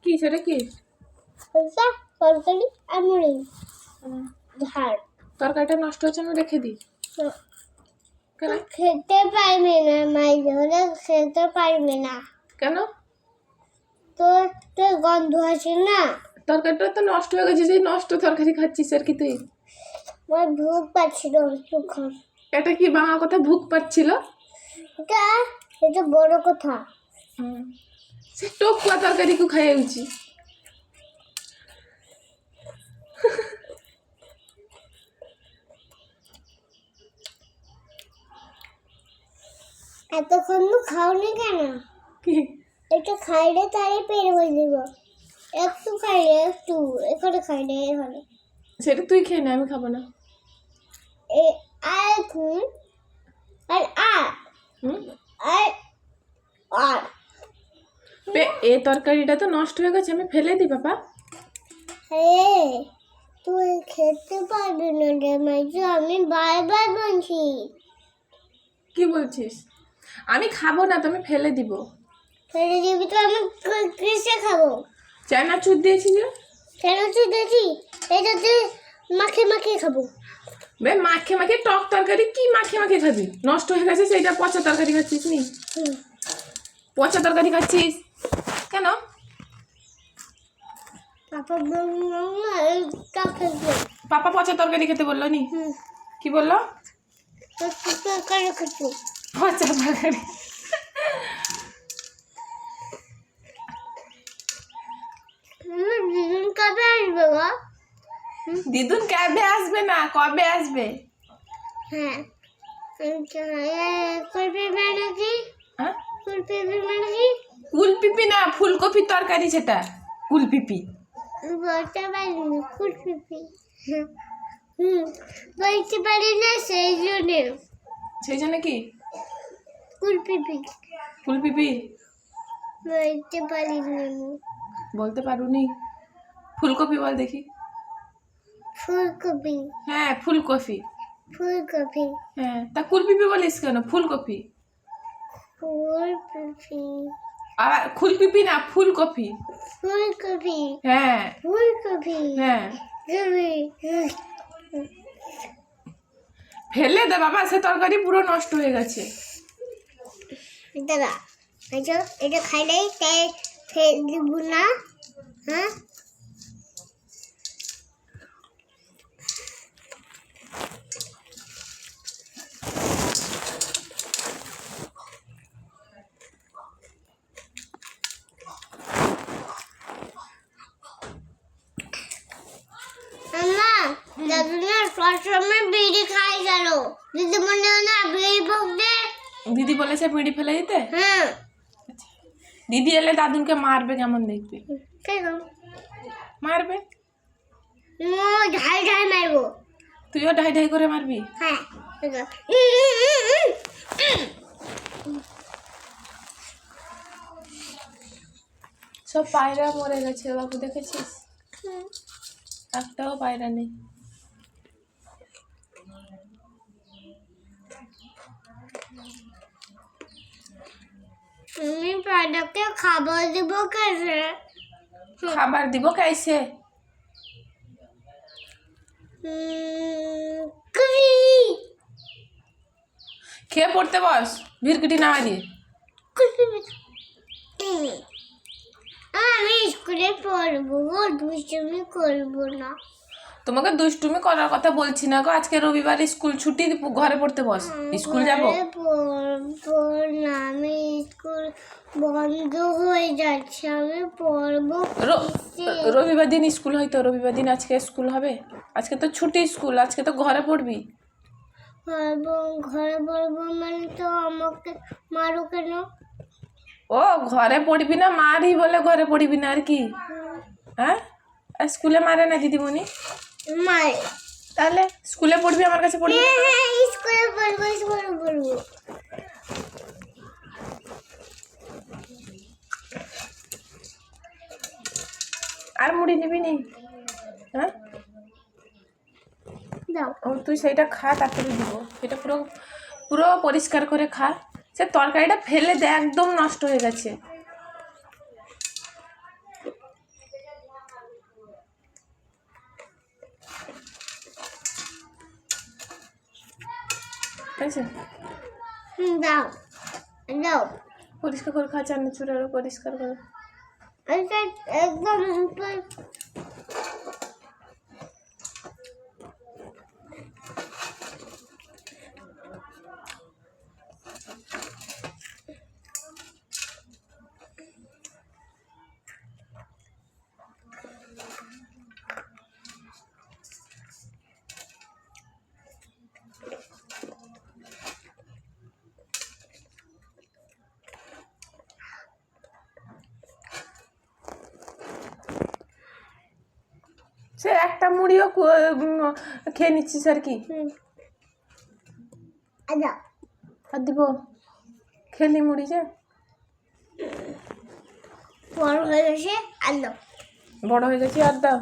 কি সেটা কি তরকারি আর মুড়ি ঝাল। তরকারিটা নষ্ট হচ্ছে, আমি রেখে দিই। কেন খেতে পারবি না, মাইজরে খেতে পারবি না। কেন? তোর তোর গন্ধ আছে না। তরকারিটা তো নষ্ট হয়ে গেছে, সেই নষ্ট তরকারি খাচ্ছিস আর কি তুই? আমার ভুক পাচ্ছিল তখন। এটা কি বাংলা কথা, ভুক পাচ্ছিল? এটা বড় কথা। সে টকুয়া তরকারি কু খাইছি। এতক্ষণ খাওনি কেন? কি একটু খাইলে তাই পেট ভরে দিব। একটু খাইলে একটু এখানে খাইলে এখানে। সেটা তুই খেয়ে নে, আমি খাবো না। আর এখন আর আর আর আর এ তরকারিটা তো নষ্ট হয়ে গেছে, আমি ফেলে দিই বাবা। হ্যাঁ, তুই খেতে পারবি না রে মাইজু, আমি বারবার বলছি। কি বলছিস? আমি খাবো না, তুমি ফেলে দিব। ফেলে দিবি তো আমি কিসে খাবো? চানাচুর দিয়েছি যে। চানাচুর দিয়েছি, এটা তুই মাখে মাখে খাবো। বে মাখে মাখে টক তরকারি কি মাখে মাখে খাবি? নষ্ট হয়ে গেছে সেইটা, পচা তরকারি খাচ্ছিস নি? পচা তরকারি খাচ্ছিস কেন? পাপা পচা তরকারি খেতে বললো নি? কি বললো? পচা তরকারি। কবে আসবে গো? দিদুন কবে আসবে না, কবে আসবে? হ্যাঁ, করবে মানে কি? হ্যাঁ, করবে মানে কি? কুলপিপি না, ফুলকপির তরকারি সেটা। কুলপিপি বলতে পারি না, ফুলপিপি। বলতে পারি না, সেই জন্য। সেই জন্য কি? ফুলপিপি ফুলপিপি বলতে পারি না। বলতে পারুনি? ফুলকপি বল দেখি। ফুলকপি। হ্যাঁ, ফুলকপি। ফুলকপি। হ্যাঁ, তা কুলপিপি বলিস কেন? ফুলকপি। ফুলকপি। আবার ফুলপিপি না, ফুলকপি। ফুলকপি। হ্যাঁ ফুলকপি। হ্যাঁ, কপি। ফেলে দে বাবা, সে তরকারি পুরো নষ্ট হয়ে গেছে। দাদা, এটা খাইলেই তাই ফেলে দিব না। হ্যাঁ, দাদু না সবসময় বিড়ি খাই গেল। দিদি মনে হয় না বিড়ি বকবে। দিদি বলেছে বিড়ি ফেলে দিতে? হ্যাঁ। দিদি এলে দাদুনকে মারবে, কেমন দেখবে? কেন মারবে? ঢাই ঢাই মারবো। তুইও ঢাই ঢাই করে মারবি? হ্যাঁ। সব পায়রা মরে গেছে বাবু, দেখেছিস? একটাও পায়রা নেই। তুমি পায়রাকে খাবার দিব কেসে? খাবার দিব कैसे? খেয়ে পড়তে বস, ভিড়কিটি না দিয়ে। আমি স্কুলে পড়বো, দুষ্টুমি করবো না। তোমাকে দুষ্টুমি করার কথা বলছি না গো, আজকে রবিবার, স্কুল ছুটি, ঘরে পড়তে বস। স্কুল যাব পড়বো না, আমি স্কুল বন্ধ হয়ে যাচ্ছে, আমি পড়বো। রবিবার দিন স্কুল হয়তো, রবিবার দিন আজকে স্কুল হবে? আজকে তো ছুটি স্কুল, আজকে তো ঘরে পড়বি। ঘরে পড়বো মানে তো আমাকে মারো কেন? ও ঘরে পড়বি না, মারি বলে ঘরে পড়বি না আর কি? হ্যাঁ, স্কুলে মারে না দিদিমণি? মারে। তাহলে স্কুলে পড়বি, আমার কাছে পড়বি? হ্যাঁ, স্কুলে পড়বো, স্কুলে পড়বো। আর মুড়ি নিবি নি? হ্যাঁ, দাও। ও তুই সেইটা খা, তারপরে দিব। সেটা পুরো পুরো পরিষ্কার করে খা। সে তরকারিটা ফেলে দে, একদম নষ্ট হয়ে গেছে। ঠিক আছে, দাও দাও। পরিষ্কার করে খা, চানাচুর পরিষ্কার করে। এটা একদম উপর। সে একটা মুড়িও খেয়ে নিচ্ছিস আর কি? দাও। আর দিব? খেলি মুড়ি যে বড় হয়ে গেছে আর দাও। বড় হয়ে গেছে, আর দাও।